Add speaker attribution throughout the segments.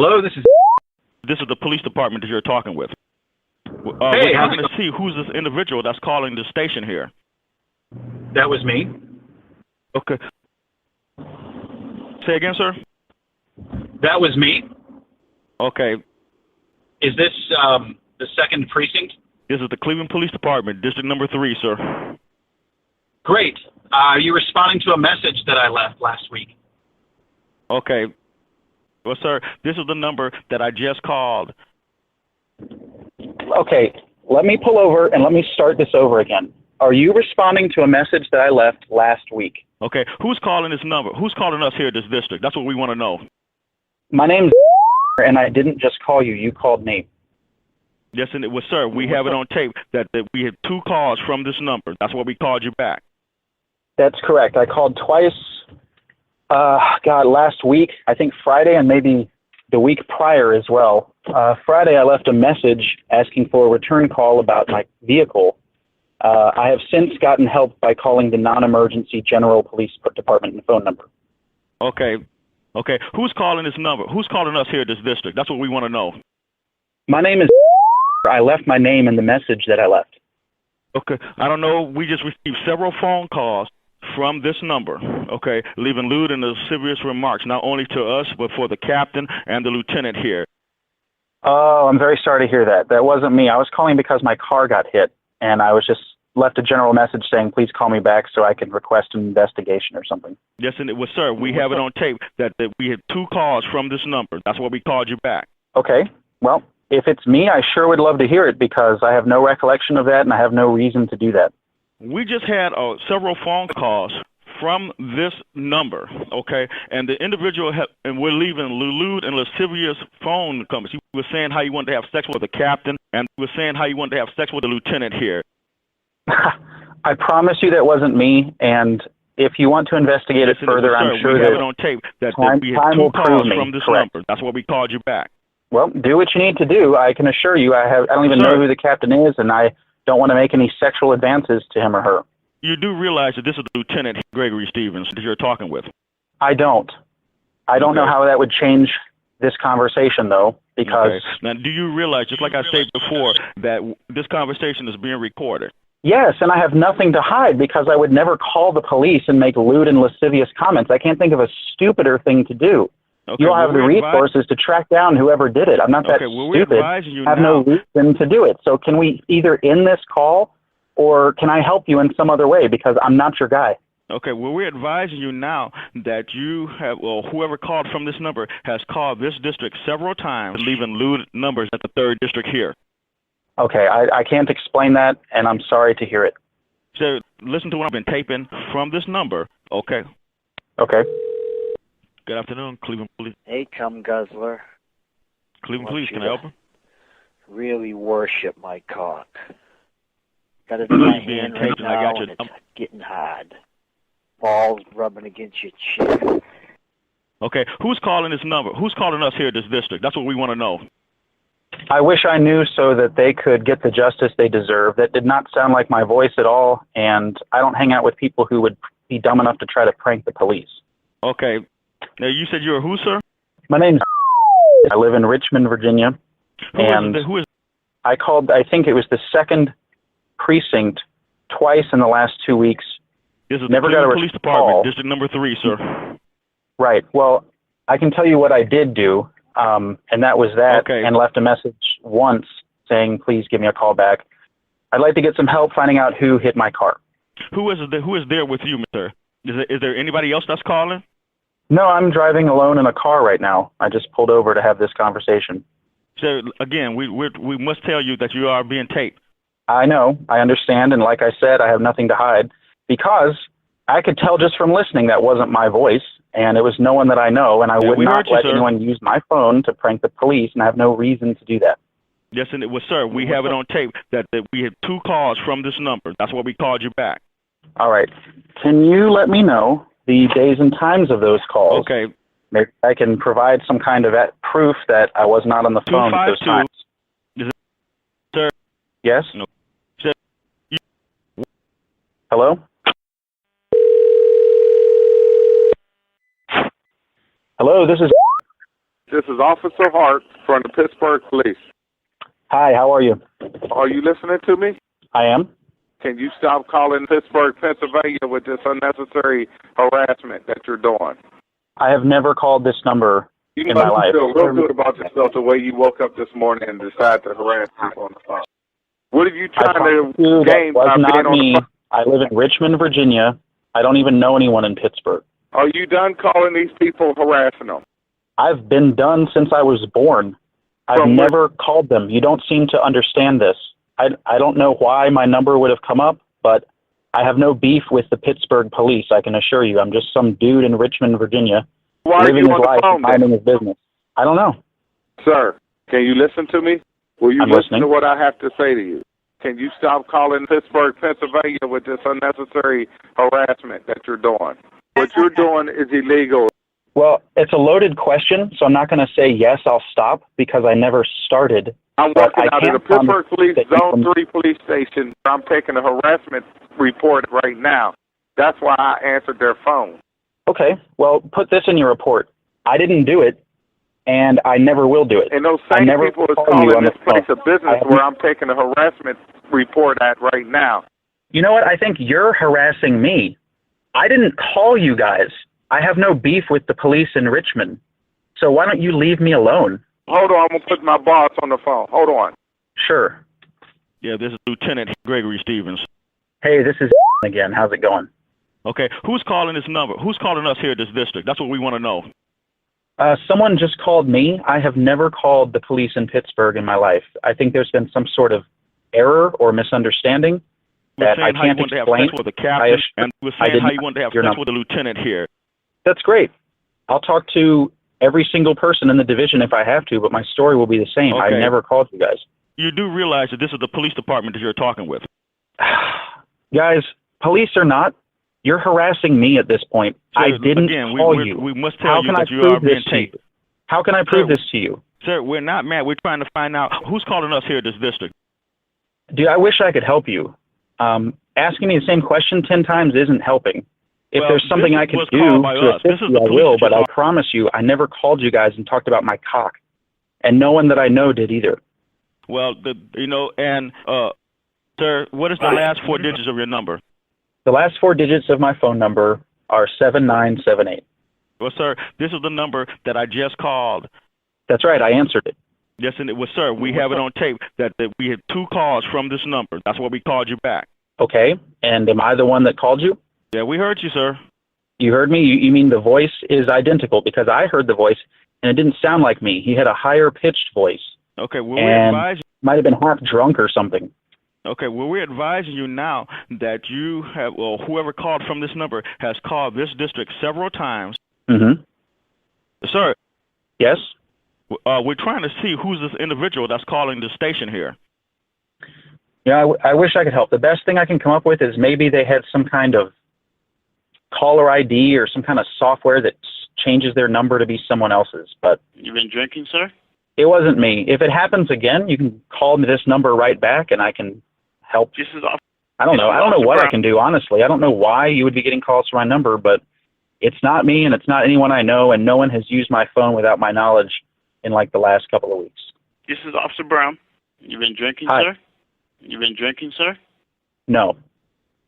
Speaker 1: Hello, this is.
Speaker 2: This is the police department that you're talking with.
Speaker 1: Hey,
Speaker 2: we're
Speaker 1: how's
Speaker 2: trying
Speaker 1: it
Speaker 2: to see who's this individual that's calling the station here.
Speaker 1: That was me.
Speaker 2: Okay. Say again, sir?
Speaker 1: That was me.
Speaker 2: Okay.
Speaker 1: Is this the second precinct?
Speaker 2: This is the Cleveland Police Department, District Number 3, sir.
Speaker 1: Great. Are you responding to a message that I left last week?
Speaker 2: Okay. Well, sir, this is the number that I just called.
Speaker 3: Okay, let me pull over and let me start this over again. Are you responding to a message that I left last week?
Speaker 2: Okay, who's calling this number? Who's calling us here at this district? That's what we want to know.
Speaker 3: My name's and I didn't just call you. You called me.
Speaker 2: Yes, and it was, sir. We have it on tape that we had 2 calls from this number. That's why we called you back.
Speaker 3: That's correct. I called twice, last week, I think Friday and maybe the week prior as well. Friday I left a message asking for a return call about my vehicle. I have since gotten help by calling the non-emergency general police department and phone number.
Speaker 2: Okay. Okay. Who's calling this number? Who's calling us here at this district? That's what we want to know.
Speaker 3: My name is I left my name in the message that I left.
Speaker 2: Okay. I don't know. We just received several phone calls from this number, okay, leaving lewd and lascivious remarks, not only to us, but for the captain and the lieutenant here.
Speaker 3: Oh, I'm very sorry to hear that. That wasn't me. I was calling because my car got hit, and I was just left a general message saying, please call me back so I can request an investigation or something.
Speaker 2: Yes, and it was, sir. We have it on tape that we had 2 calls from this number. That's why we called you back.
Speaker 3: Okay. Well, if it's me, I sure would love to hear it because I have no recollection of that and I have no reason to do that.
Speaker 2: We just had several phone calls from this number, okay? And the individual, and we're leaving lewd and lascivious phone numbers. He was saying how he wanted to have sex with the captain, and he was saying how he wanted to have sex with the lieutenant here.
Speaker 3: I promise you that wasn't me, and if you want to investigate it further, I'm sure
Speaker 2: we have it on tape that we had 2 calls from this number. That's why we called you back.
Speaker 3: Well, do what you need to do. I can assure you I don't even know who the captain is, and I don't want to make any sexual advances to him or her.
Speaker 2: You do realize that this is Lieutenant Gregory Stevens that you're talking with?
Speaker 3: I don't. I don't know how that would change this conversation, though, because...
Speaker 2: Okay. Now, do you realize, just like I said before, that this conversation is being recorded?
Speaker 3: Yes, and I have nothing to hide because I would never call the police and make lewd and lascivious comments. I can't think of a stupider thing to do.
Speaker 2: Okay,
Speaker 3: You'll have the resources to track down whoever did it. I'm not that stupid. I have no reason to do it. So can we either end this call or can I help you in some other way because I'm not your guy?
Speaker 2: Okay, well, we're advising you now that you have, well, whoever called from this number has called this district several times, leaving lewd numbers at the 3rd district here.
Speaker 3: Okay, I can't explain that, and I'm sorry to hear it.
Speaker 2: So listen to what I've been taping from this number, okay?
Speaker 3: Okay.
Speaker 2: Good afternoon, Cleveland Police.
Speaker 4: Hey, cum guzzler.
Speaker 2: Cleveland Police, can I help you?
Speaker 4: Really worship my cock. Got it in my hand right now, and it's getting hard. Balls rubbing against your chin.
Speaker 2: Okay, who's calling this number? Who's calling us here at this district? That's what we want to know.
Speaker 3: I wish I knew so that they could get the justice they deserve. That did not sound like my voice at all, and I don't hang out with people who would be dumb enough to try to prank the police.
Speaker 2: Okay. Now, you said you're who, sir?
Speaker 3: My name's I live in Richmond, Virginia.
Speaker 2: Who is
Speaker 3: I called, I think it was the 2nd precinct twice in the last 2 weeks.
Speaker 2: This is
Speaker 3: Never
Speaker 2: the
Speaker 3: got a
Speaker 2: Police Department,
Speaker 3: call.
Speaker 2: District Number 3, sir.
Speaker 3: Right. Well, I can tell you what I did do, and that was that, and left a message once saying, please give me a call back. I'd like to get some help finding out who hit my car.
Speaker 2: Who is there with you, sir? Is there anybody else that's calling?
Speaker 3: No, I'm driving alone in a car right now. I just pulled over to have this conversation.
Speaker 2: So, again, we must tell you that you are being taped.
Speaker 3: I know. I understand. And like I said, I have nothing to hide because I could tell just from listening that wasn't my voice, and it was no one that I know, and I would not let anyone use my phone to prank the police, and I have no reason to do that.
Speaker 2: Yes, and it was, sir. We have it on tape that we had 2 calls from this number. That's why we called you back.
Speaker 3: All right. Can you let me know the days and times of those calls?
Speaker 2: Okay.
Speaker 3: Maybe I can provide some kind of proof that I was not on the phone at those times.
Speaker 2: Is it, sir?
Speaker 3: Yes?
Speaker 2: No. Sir,
Speaker 3: Hello? Hello, this is...
Speaker 5: This is Officer Hart from the Pittsburgh Police.
Speaker 3: Hi, how are you?
Speaker 5: Are you listening to me?
Speaker 3: I am.
Speaker 5: Can you stop calling Pittsburgh, Pennsylvania with this unnecessary harassment that you're doing?
Speaker 3: I have never called this number in my life.
Speaker 5: You feel real good about yourself the way you woke up this morning and decided to harass people on the phone. What are you trying to gain by being on the phone?
Speaker 3: I live in Richmond, Virginia. I don't even know anyone in Pittsburgh.
Speaker 5: Are you done calling these people, harassing them?
Speaker 3: I've been done since I was born. I've never called them. You don't seem to understand this. I don't know why my number would have come up, but I have no beef with the Pittsburgh police, I can assure you. I'm just some dude in Richmond, Virginia, living his life and minding his business. I don't know.
Speaker 5: Sir, can you listen to me? Will you
Speaker 3: I'm
Speaker 5: listen
Speaker 3: listening
Speaker 5: to what I have to say to you? Can you stop calling Pittsburgh, Pennsylvania with this unnecessary harassment that you're doing? What you're doing is illegal.
Speaker 3: Well, it's a loaded question, so I'm not going to say yes, I'll stop, because I never started.
Speaker 5: I'm working out of the Pittsburgh Police Zone 3 police station. I'm taking a harassment report right now. That's why I answered their phone.
Speaker 3: Okay, well, put this in your report. I didn't do it, and I never will do it.
Speaker 5: And those same people is calling this place a business where I'm taking a harassment report at right now.
Speaker 3: You know what? I think you're harassing me. I didn't call you guys. I have no beef with the police in Richmond. So why don't you leave me alone?
Speaker 5: Hold on, I'm going to put my boss on the phone. Hold on.
Speaker 3: Sure.
Speaker 2: Yeah, this is Lieutenant Gregory Stevens.
Speaker 3: Hey, this is again. How's it going?
Speaker 2: Okay, who's calling this number? Who's calling us here at this district? That's what we want to know.
Speaker 3: Someone just called me. I have never called the police in Pittsburgh in my life. I think there's been some sort of error or misunderstanding that I can't explain.
Speaker 2: With the captain, and we're saying how you want to have sex with the lieutenant here.
Speaker 3: That's great. I'll talk to every single person in the division if I have to, but my story will be the same.
Speaker 2: Okay.
Speaker 3: I never called you guys.
Speaker 2: You do realize that this is the police department that you're talking with.
Speaker 3: Guys, police or not, you're harassing me at this point.
Speaker 2: Sir,
Speaker 3: I didn't call you.
Speaker 2: We must tell you that you are being taped.
Speaker 3: How can I prove this to you?
Speaker 2: Sir, we're not mad. We're trying to find out who's calling us here at this district.
Speaker 3: Dude, I wish I could help you. Asking me the same question 10 times isn't helping. If there's something I can do to assist you, I will, but I promise you, I never called you guys and talked about my cock. And no one that I know did either.
Speaker 2: Well, sir, what is the last 4 digits of your number?
Speaker 3: The last 4 digits of my phone number are 7978.
Speaker 2: Well, sir, this is the number that I just called.
Speaker 3: That's right, I answered it.
Speaker 2: Yes, and it was, sir, we have it on tape that we had 2 calls from this number. That's why we called you back. Okay, and am I the one that called you? Yeah, we heard you, sir. You heard me? You mean the voice is identical? Because I heard the voice, and it didn't sound like me. He had a higher-pitched voice. Okay, well, we advise you. Might have been half drunk or something. Okay, well, we're advising you now that you have, well, whoever called from this number has called this district several times. Mm-hmm. Sir. Yes? We're trying to see who's this individual that's calling the station here. Yeah, I wish I could help. The best thing I can come up with is maybe they had some kind of caller ID or some kind of software that changes their number to be someone else's. But
Speaker 6: you've been drinking, sir?
Speaker 3: It wasn't me. If it happens again, you can call me this number right back, and I can help. I don't know. I don't know what I can do, honestly. I don't know why you would be getting calls from my number, but it's not me, and it's not anyone I know, and no one has used my phone without my knowledge in, like, the last couple of weeks.
Speaker 6: This is Officer Brown. You've been drinking,
Speaker 3: Hi.
Speaker 6: sir? You've been drinking, sir?
Speaker 3: No.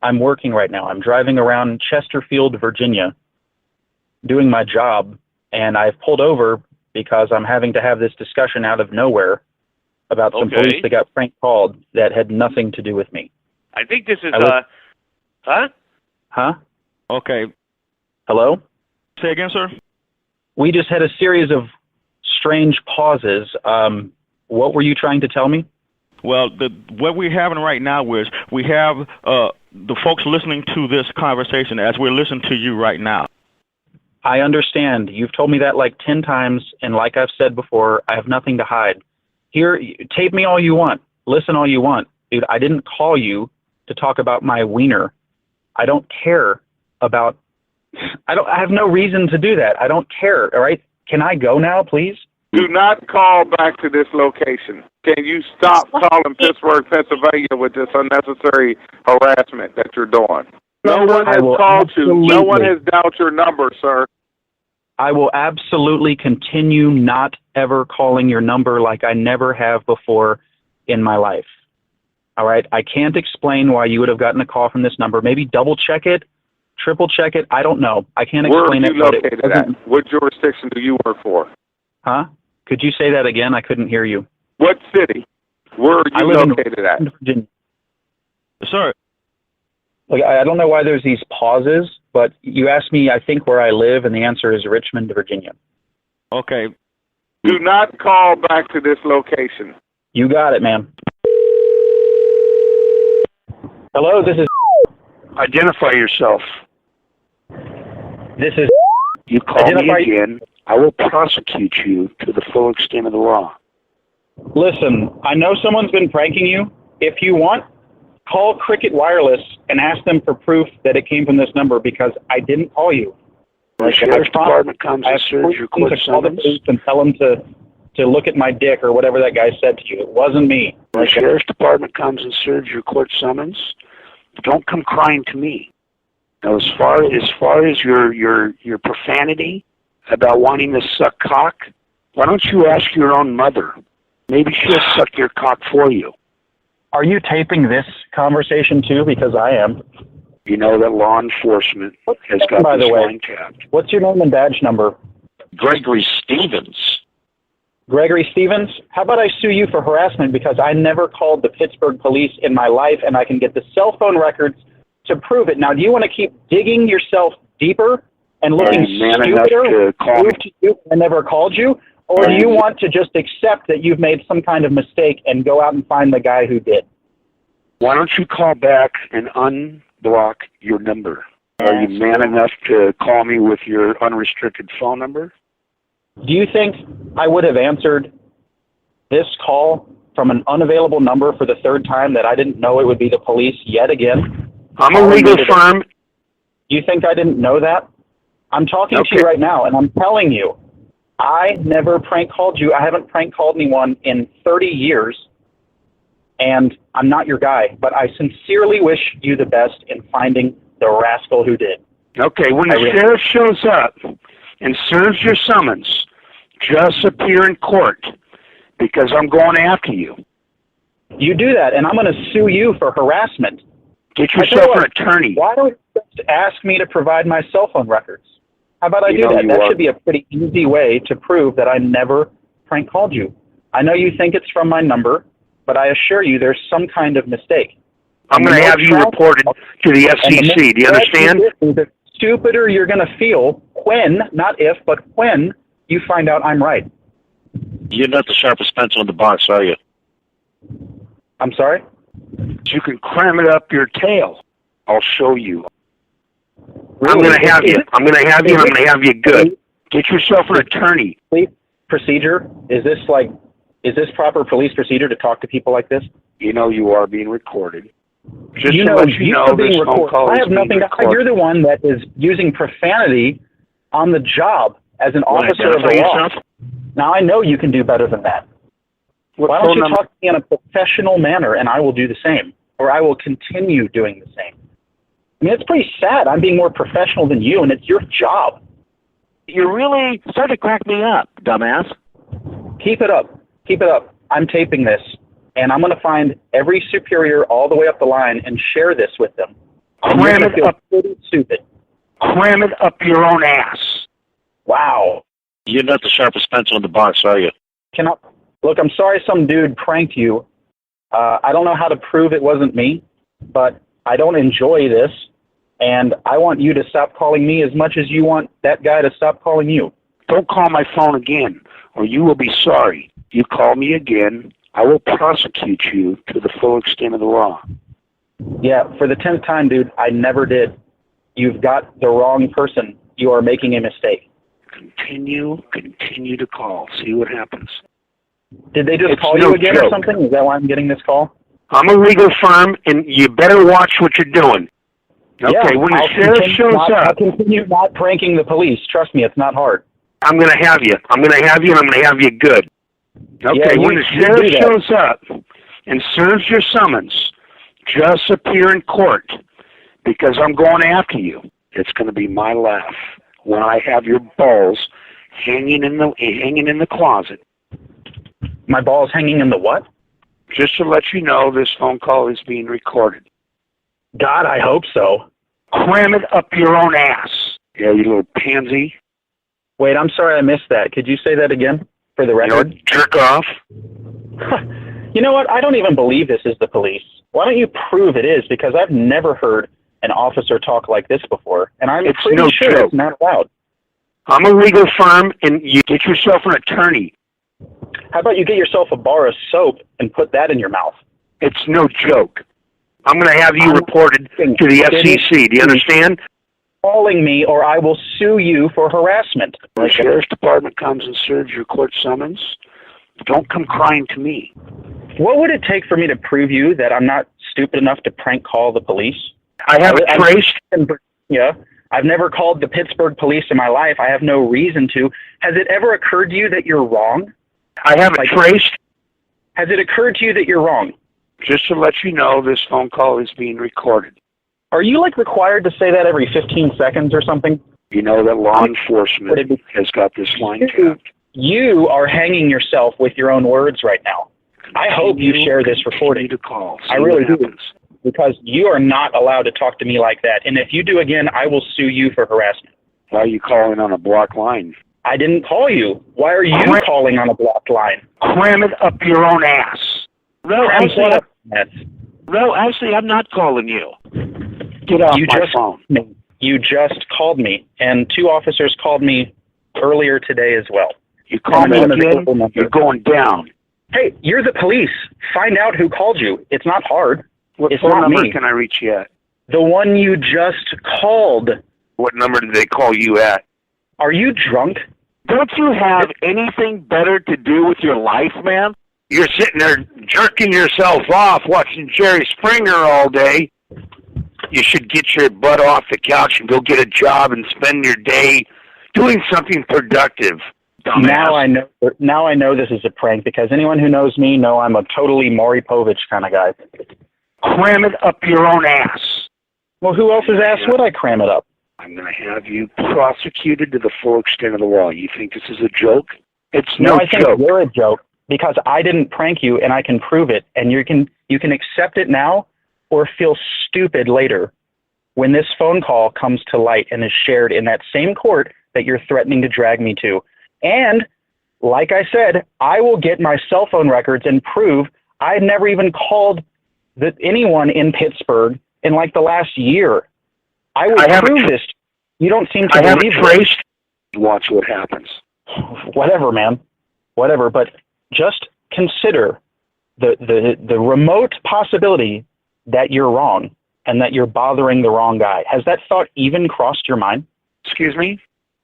Speaker 3: I'm working right now. I'm driving around Chesterfield, Virginia, doing my job, and I've pulled over because I'm having to have this discussion out of nowhere about some police that got prank called that had nothing to do with me.
Speaker 6: I think this is,
Speaker 3: Huh?
Speaker 2: Okay.
Speaker 3: Hello?
Speaker 2: Say again, sir?
Speaker 3: We just had a series of strange pauses. What were you trying to tell me?
Speaker 2: Well, what we're having right now is we have the folks listening to this conversation as we're listening to you right now. I understand. You've told me that like 10 times, and like I've said before, I have nothing to hide. Here, tape me all you want. Listen all you want. Dude, I didn't call you to talk about my wiener. I don't care about... I have no reason to do that. I don't care, all right? Can I go now, please?
Speaker 5: Do not call back to this location. Can you stop calling Pittsburgh, Pennsylvania with this unnecessary harassment that you're doing? No one has called you. No one has dialed your number, sir.
Speaker 3: I will absolutely continue not ever calling your number like I never have before in my life. All right? I can't explain why you would have gotten a call from this number. Maybe double check it, triple check it. I don't know. I can't explain it.
Speaker 5: Where are you located at? What jurisdiction do you work for?
Speaker 3: Huh? Could you say that again? I couldn't hear you.
Speaker 5: What city? Where are you located at?
Speaker 3: Virginia.
Speaker 2: Sir.
Speaker 3: Like, I don't know why there's these pauses, but you asked me, I think, where I live, and the answer is Richmond, Virginia.
Speaker 2: Okay.
Speaker 5: Do not call back to this location.
Speaker 3: You got it, man. Hello, this is...
Speaker 7: Identify yourself.
Speaker 3: This is...
Speaker 7: You call me again, I will prosecute you to the full extent of the law.
Speaker 3: Listen, I know someone's been pranking you. If you want, call Cricket Wireless and ask them for proof that it came from this number, because I didn't call you.
Speaker 7: The sheriff's department comes and serves your court summons.
Speaker 3: And tell them to look at my dick or whatever that guy said to you. It wasn't me.
Speaker 7: The sheriff's department comes and serves your court summons. Don't come crying to me. Now, as far as your profanity about wanting to suck cock, why don't you ask your own mother? Maybe she'll suck your cock for you.
Speaker 3: Are you taping this conversation too? Because I am.
Speaker 7: You know that law enforcement has got this line tapped.
Speaker 3: What's your name and badge number?
Speaker 8: Gregory Stevens.
Speaker 3: Gregory Stevens? How about I sue you for harassment, because I never called the Pittsburgh police in my life, and I can get the cell phone records to prove it. Now, do you want to keep digging yourself deeper and looking stupider? I never called you? Or do you want to just accept that you've made some kind of mistake and go out and find the guy who did?
Speaker 7: Why don't you call back and unblock your number? Are you man enough to call me with your unrestricted phone number?
Speaker 3: Do you think I would have answered this call from an unavailable number for the third time that I didn't know it would be the police yet again?
Speaker 7: I'm a legal firm.
Speaker 3: Do you think I didn't know that? I'm talking to you right now, and I'm telling you, I never prank called you. I haven't prank called anyone in 30 years, and I'm not your guy, but I sincerely wish you the best in finding the rascal who did.
Speaker 7: Okay, when the sheriff shows up and serves your summons, just appear in court, because I'm going after you.
Speaker 3: You do that, and I'm going to sue you for harassment.
Speaker 7: Get yourself an attorney.
Speaker 3: Why don't you just ask me to provide my cell phone records? How about I do that? That should be a pretty easy way to prove that I never prank called you. I know you think it's from my number, but I assure you there's some kind of mistake.
Speaker 7: I'm going to have you reported to the FCC. Do you understand?
Speaker 3: The stupider you're going to feel when, not if, but when you find out I'm right.
Speaker 8: You're not the sharpest pencil in the box, are you?
Speaker 3: I'm sorry?
Speaker 7: You can cram it up your tail. I'll show you.
Speaker 3: Really?
Speaker 7: I'm going to have you. I'm going to have you, and I'm going to have you good. Get yourself an attorney.
Speaker 3: Procedure? Is this proper police procedure to talk to people like this?
Speaker 7: You know you are being recorded. Just
Speaker 3: you
Speaker 7: to
Speaker 3: know,
Speaker 7: let you know, this phone call
Speaker 3: I
Speaker 7: is
Speaker 3: have
Speaker 7: being
Speaker 3: nothing to hide.
Speaker 7: recorded.
Speaker 3: You're the one that is using profanity on the job as an officer of the law. Now, I know you can do better than that. Why don't you talk to me in a professional manner, and I will do the same, or I will continue doing the same. I mean, it's pretty sad. I'm being more professional than you, and it's your job.
Speaker 8: You're really starting to crack me up, dumbass.
Speaker 3: Keep it up. Keep it up. I'm taping this, and I'm going to find every superior all the way up the line and share this with them.
Speaker 7: Cram it up.
Speaker 3: Pretty stupid.
Speaker 7: Cram it up your own ass.
Speaker 3: Wow.
Speaker 8: You're not the sharpest pencil in the box, are you?
Speaker 3: Look, I'm sorry some dude pranked you. I don't know how to prove it wasn't me, but I don't enjoy this, and I want you to stop calling me as much as you want that guy to stop calling you.
Speaker 7: Don't call my phone again, or you will be sorry. You call me again, I will prosecute you to the full extent of the law.
Speaker 3: Yeah, for the 10th time, dude, I never did. You've got the wrong person. You are making a mistake.
Speaker 7: Continue to call. See what happens.
Speaker 3: Did they just call you again or something? Is that why I'm getting this call?
Speaker 7: I'm a legal firm, and you better watch what you're doing. Okay,
Speaker 3: yeah,
Speaker 7: when the sheriff shows up...
Speaker 3: I'll continue not pranking the police. Trust me, it's not hard.
Speaker 7: I'm going to have you. I'm going to have you, and I'm going to have you good. Okay, when the sheriff shows up and serves your summons, just appear in court, because I'm going after you. It's going to be my laugh when I have your balls hanging in the closet.
Speaker 3: My balls hanging in the what?
Speaker 7: Just to let you know, this phone call is being recorded.
Speaker 3: God, I hope so.
Speaker 7: Cram it up your own ass. Yeah, you little pansy.
Speaker 3: Wait, I'm sorry I missed that. Could you say that again for the record?
Speaker 7: Jerk off.
Speaker 3: You know what? I don't even believe this is the police. Why don't you prove it is? Because I've never heard an officer talk like this before, and I'm pretty sure it's not allowed.
Speaker 7: I'm a legal firm, and you get yourself an attorney.
Speaker 3: How about you get yourself a bar of soap and put that in your mouth?
Speaker 7: It's no joke. I'm going to have you reported to the FCC. Do you understand?
Speaker 3: Calling me, or I will sue you for harassment.
Speaker 7: When the sheriff's department comes and serves your court summons, don't come crying to me.
Speaker 3: What would it take for me to prove you that I'm not stupid enough to prank call the police?
Speaker 7: I have it traced.
Speaker 3: Yeah. I've never called the Pittsburgh police in my life. I have no reason to. Has it ever occurred to you that you're wrong?
Speaker 7: I have it traced.
Speaker 3: Has it occurred to you that you're wrong?
Speaker 7: Just to let you know, this phone call is being recorded.
Speaker 3: Are you, required to say that every 15 seconds or something?
Speaker 7: You know that law enforcement has got this line tapped.
Speaker 3: You are hanging yourself with your own words right now. I hope you share this recording. I really do. Because you are not allowed to talk to me like that. And if you do again, I will sue you for harassment.
Speaker 7: Why are you calling on a blocked line?
Speaker 3: I didn't call you. Why are you calling on a blocked line?
Speaker 7: Cram it up your own ass.
Speaker 8: No, actually, I'm not calling you.
Speaker 7: Get off my phone.
Speaker 3: You just called me, and 2 officers called me earlier today as well.
Speaker 7: You called me again? You're going down.
Speaker 3: Hey, you're the police. Find out who called you. It's not hard.
Speaker 7: What phone number can I reach you at?
Speaker 3: The one you just called.
Speaker 7: What number did they call you at?
Speaker 3: Are you drunk?
Speaker 8: Don't you have anything better to do with your life, man?
Speaker 7: You're sitting there jerking yourself off watching Jerry Springer all day. You should get your butt off the couch and go get a job and spend your day doing something productive. Dumbass.
Speaker 3: Now I know this is a prank, because anyone who knows me know I'm a totally Maury Povich kind of guy.
Speaker 7: Cram it up your own ass.
Speaker 3: Well, who else's ass would I cram it up?
Speaker 7: I'm going to have you prosecuted to the full extent of the law. You think this is a joke? It's no joke.
Speaker 3: I think you're a joke, because I didn't prank you, and I can prove it, and you can accept it now or feel stupid later when this phone call comes to light and is shared in that same court that you're threatening to drag me to. And, like I said, I will get my cell phone records and prove I never even called anyone in Pittsburgh in the last year. I will prove this. You don't seem to believe it.
Speaker 7: Traced. Watch what happens.
Speaker 3: Whatever, man. Whatever. But just consider the remote possibility that you're wrong and that you're bothering the wrong guy. Has that thought even crossed your mind?
Speaker 7: Excuse me?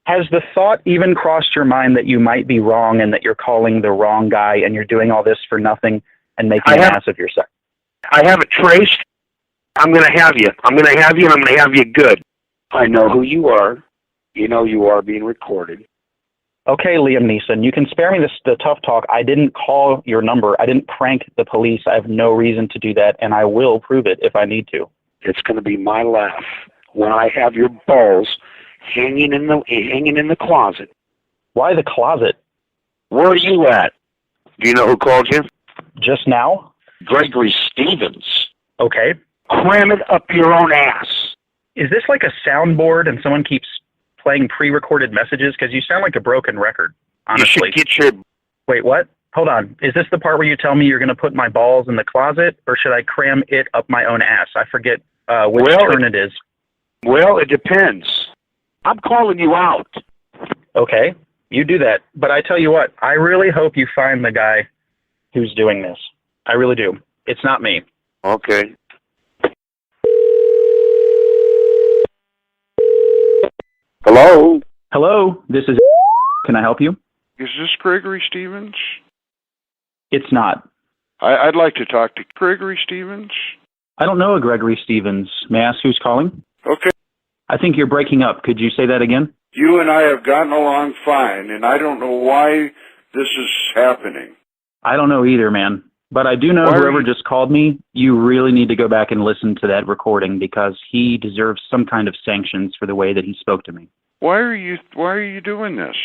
Speaker 3: Has the thought even crossed your mind that you might be wrong and that you're calling the wrong guy and you're doing all this for nothing and making an ass of yourself?
Speaker 7: I have it traced. I'm going to have you. I'm going to have you, and I'm going to have you good. I know who you are. You know you are being recorded.
Speaker 3: Okay, Liam Neeson, you can spare me the tough talk. I didn't call your number. I didn't prank the police. I have no reason to do that, and I will prove it if I need to.
Speaker 7: It's going to be my laugh when I have your balls hanging in the closet.
Speaker 3: Why the closet?
Speaker 7: Where are you at? Do you know who called you?
Speaker 3: Just now?
Speaker 7: Gregory Stevens.
Speaker 3: Okay.
Speaker 7: Cram it up your own ass.
Speaker 3: Is this like a soundboard and someone keeps playing pre-recorded messages? Because you sound like a broken record, honestly.
Speaker 7: You should get your...
Speaker 3: Wait, what? Hold on. Is this the part where you tell me you're going to put my balls in the closet, or should I cram it up my own ass? I forget which turn it is.
Speaker 7: Well, it depends.
Speaker 8: I'm calling you out.
Speaker 3: Okay, you do that. But I tell you what, I really hope you find the guy who's doing this. I really do. It's not me.
Speaker 7: Okay. Hello?
Speaker 3: Hello, this is... Can I help you?
Speaker 5: Is this Gregory Stevens?
Speaker 3: It's not.
Speaker 5: I'd like to talk to Gregory Stevens.
Speaker 3: I don't know a Gregory Stevens. May I ask who's calling?
Speaker 5: Okay.
Speaker 3: I think you're breaking up. Could you say that again?
Speaker 5: You and I have gotten along fine, and I don't know why this is happening.
Speaker 3: I don't know either, man. But I do know whoever just called me, you really need to go back and listen to that recording, because he deserves some kind of sanctions for the way that he spoke to me.
Speaker 9: Why are you doing this?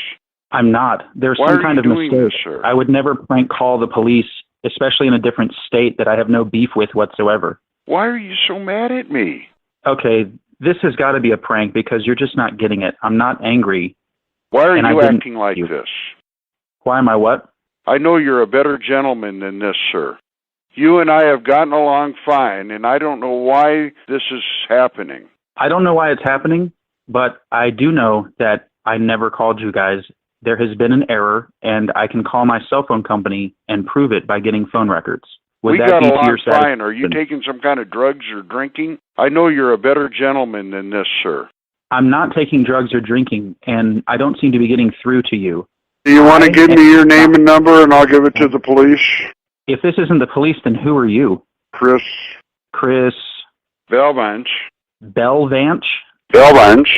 Speaker 3: I'm not. There's
Speaker 9: Why
Speaker 3: some
Speaker 9: are
Speaker 3: kind
Speaker 9: you
Speaker 3: of
Speaker 9: doing
Speaker 3: mistake.
Speaker 9: this, sir?
Speaker 3: I would never prank call the police, especially in a different state that I have no beef with whatsoever.
Speaker 9: Why are you so mad at me?
Speaker 3: Okay, this has got to be a prank because you're just not getting it. I'm not angry.
Speaker 9: Why are
Speaker 3: and
Speaker 9: you
Speaker 3: I didn't
Speaker 9: acting like
Speaker 3: you.
Speaker 9: this?
Speaker 3: Why am I what?
Speaker 9: I know you're a better gentleman than this, sir. You and I have gotten along fine, and I don't know why this is happening.
Speaker 3: I don't know why it's happening, but I do know that I never called you guys. There has been an error, and I can call my cell phone company and prove it by getting phone records. Would
Speaker 9: We
Speaker 3: that
Speaker 9: got
Speaker 3: be to
Speaker 9: along
Speaker 3: your
Speaker 9: fine. Are you
Speaker 3: satisfaction?
Speaker 9: taking some kind of drugs or drinking? I know you're a better gentleman than this, sir.
Speaker 3: I'm not taking drugs or drinking, and I don't seem to be getting through to you.
Speaker 9: Do you want to give me your name and number, and I'll give it to the police?
Speaker 3: If this isn't the police, then who are you?
Speaker 9: Chris
Speaker 3: Belvanch.
Speaker 9: Belvanch.
Speaker 3: Delvanch.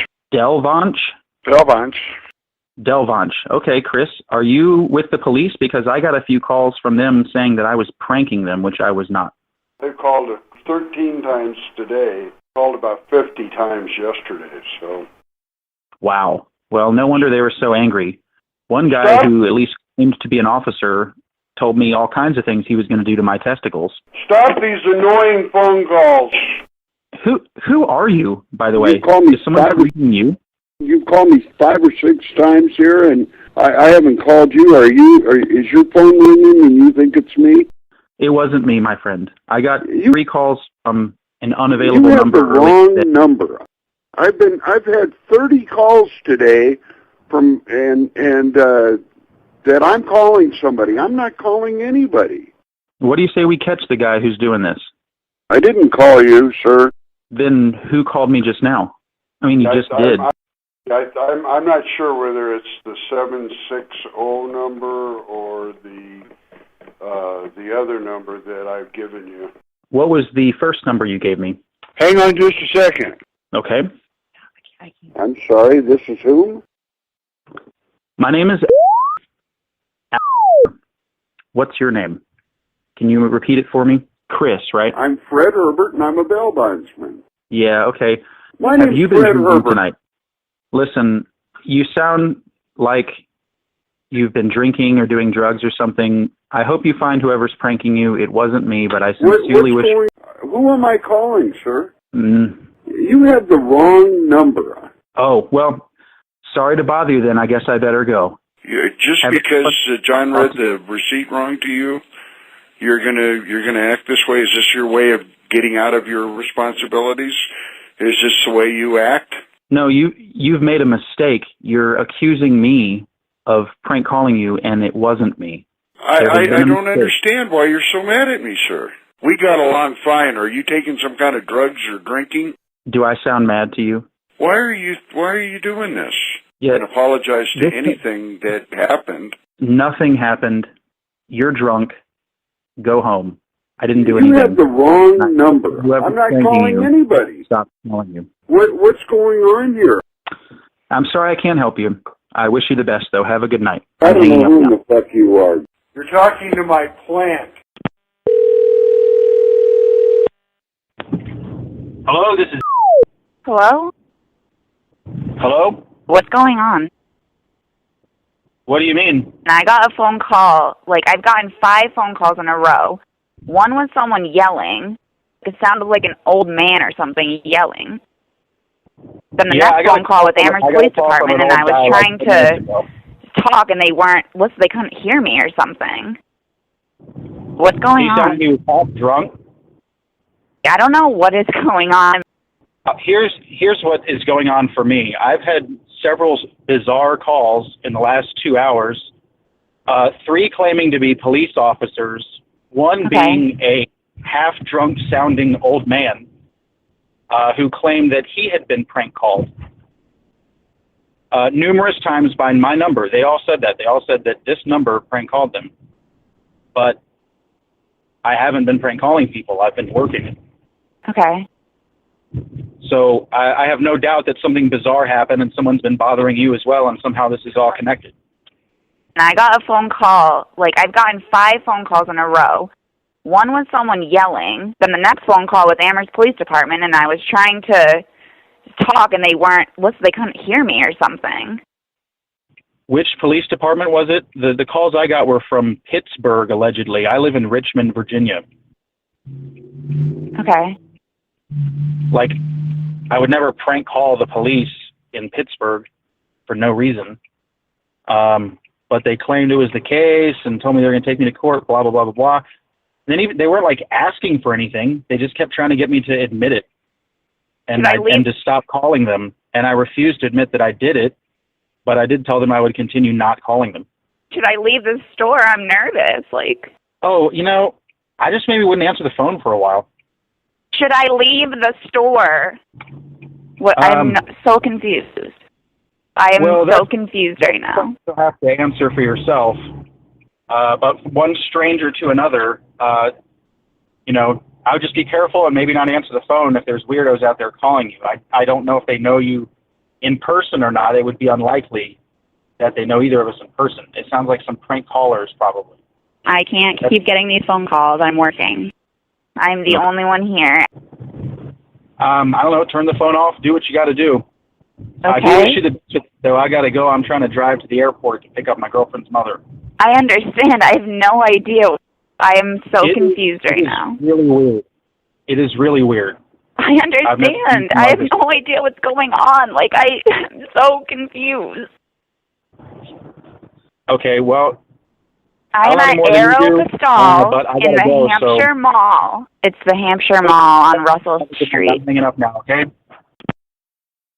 Speaker 3: Okay, Chris, are you with the police? Because I got a few calls from them saying that I was pranking them, which I was not.
Speaker 10: They've called 13 times today, called about 50 times yesterday, so.
Speaker 3: Wow. Well, no wonder they were so angry. One guy who at least claimed to be an officer told me all kinds of things he was going to do to my testicles.
Speaker 10: Stop these annoying phone calls.
Speaker 3: Who are you, by the way?
Speaker 10: Call me
Speaker 3: Is someone calling you?
Speaker 10: You've called me 5 or 6 times here, and I haven't called you. Is your phone ringing and you think it's me?
Speaker 3: It wasn't me, my friend. I got 3 calls from an unavailable
Speaker 10: you
Speaker 3: number.
Speaker 10: You have the wrong number. I've had 30 calls today from that I'm calling somebody. I'm not calling anybody.
Speaker 3: What do you say we catch the guy who's doing this?
Speaker 10: I didn't call you, sir.
Speaker 3: Then who called me just now? I mean, you just did.
Speaker 10: I'm not sure whether it's the 760 number or the other number that I've given you.
Speaker 3: What was the first number you gave me?
Speaker 10: Hang on just a second.
Speaker 3: Okay.
Speaker 10: I'm sorry, this is who?
Speaker 3: My name is... What's your name? Can you repeat it for me? Chris, right?
Speaker 10: I'm Fred Herbert, and I'm a bail bondsman.
Speaker 3: Yeah, okay.
Speaker 10: My
Speaker 3: Have
Speaker 10: name's
Speaker 3: you been
Speaker 10: Fred
Speaker 3: drinking
Speaker 10: Herbert.
Speaker 3: tonight? Listen, you sound like you've been drinking or doing drugs or something. I hope you find whoever's pranking you. It wasn't me, but I sincerely wish...
Speaker 10: Who am I calling, sir?
Speaker 3: Mm.
Speaker 10: You have the wrong number.
Speaker 3: Oh, well, sorry to bother you then. I guess I better go.
Speaker 9: Just because John read the receipt wrong to you, you're gonna act this way? Is this your way of getting out of your responsibilities? Is this the way you act?
Speaker 3: No, you've made a mistake. You're accusing me of prank calling you, and it wasn't me.
Speaker 9: I don't understand why you're so mad at me, sir. We got along fine. Are you taking some kind of drugs or drinking?
Speaker 3: Do I sound mad to you?
Speaker 9: Why are you doing this?
Speaker 3: Yeah,
Speaker 9: and apologize to anything that happened.
Speaker 3: Nothing happened. You're drunk. Go home. I didn't do anything.
Speaker 10: You have the wrong number. I'm not calling anybody.
Speaker 3: Stop calling you.
Speaker 10: What's going on here?
Speaker 3: I'm sorry I can't help you. I wish you the best, though. Have a good night.
Speaker 10: I don't know who the fuck you are. You're talking to my plant.
Speaker 3: Hello, this is...
Speaker 11: Hello?
Speaker 3: Hello?
Speaker 11: What's going on?
Speaker 3: What do you mean?
Speaker 11: I got a phone call. I've gotten 5 phone calls in a row. One was someone yelling. It sounded like an old man or something yelling. Then the next phone call with Amherst Police Department, and I was trying to talk, and they couldn't hear me or something. What's going on?
Speaker 3: You sound you half drunk?
Speaker 11: I don't know what is going on.
Speaker 3: Here's what is going on for me. I've had several bizarre calls in the last 2 hours, 3 claiming to be police officers, one being a half-drunk sounding old man who claimed that he had been prank called numerous times by my number. They all said that. They all said that this number prank called them. But I haven't been prank calling people. I've been working.
Speaker 11: Okay.
Speaker 3: So I have no doubt that something bizarre happened and someone's been bothering you as well, and somehow this is all connected.
Speaker 11: And I got a phone call. I've gotten 5 phone calls in a row. One was someone yelling. Then the next phone call with Amherst Police Department, and I was trying to talk and they couldn't hear me or something.
Speaker 3: Which police department was it? The calls I got were from Pittsburgh, allegedly. I live in Richmond, Virginia.
Speaker 11: Okay.
Speaker 3: Like, I would never prank call the police in Pittsburgh for no reason. But they claimed it was the case and told me they were going to take me to court, blah, blah, blah, blah, blah. And then they weren't, like, asking for anything. They just kept trying to get me to admit it and to stop calling them. And I refused to admit that I did it, but I did tell them I would continue not calling them.
Speaker 11: Should I leave the store? I'm nervous.
Speaker 3: Oh, I just maybe wouldn't answer the phone for a while.
Speaker 11: Should I leave the store? I'm so confused. I am so confused right now.
Speaker 3: You'll have to answer for yourself. But one stranger to another, I would just be careful and maybe not answer the phone if there's weirdos out there calling you. I don't know if they know you in person or not. It would be unlikely that they know either of us in person. It sounds like some prank callers, probably.
Speaker 11: I can't keep getting these phone calls. I'm working. I'm the only one here.
Speaker 3: I don't know. Turn the phone off. Do what you got to do.
Speaker 11: Okay.
Speaker 3: I do wish you the though. I got to go. I'm trying to drive to the airport to pick up my girlfriend's mother.
Speaker 11: I understand. I have no idea. I am so confused right now.
Speaker 3: It's really weird. It is really weird.
Speaker 11: I understand. I have no idea what's going on. I'm so confused.
Speaker 3: Okay, well,
Speaker 11: I'm at Aerocostal in the Hampshire Mall. It's the Hampshire Mall on Russell Street.
Speaker 3: I'm hanging up now, okay?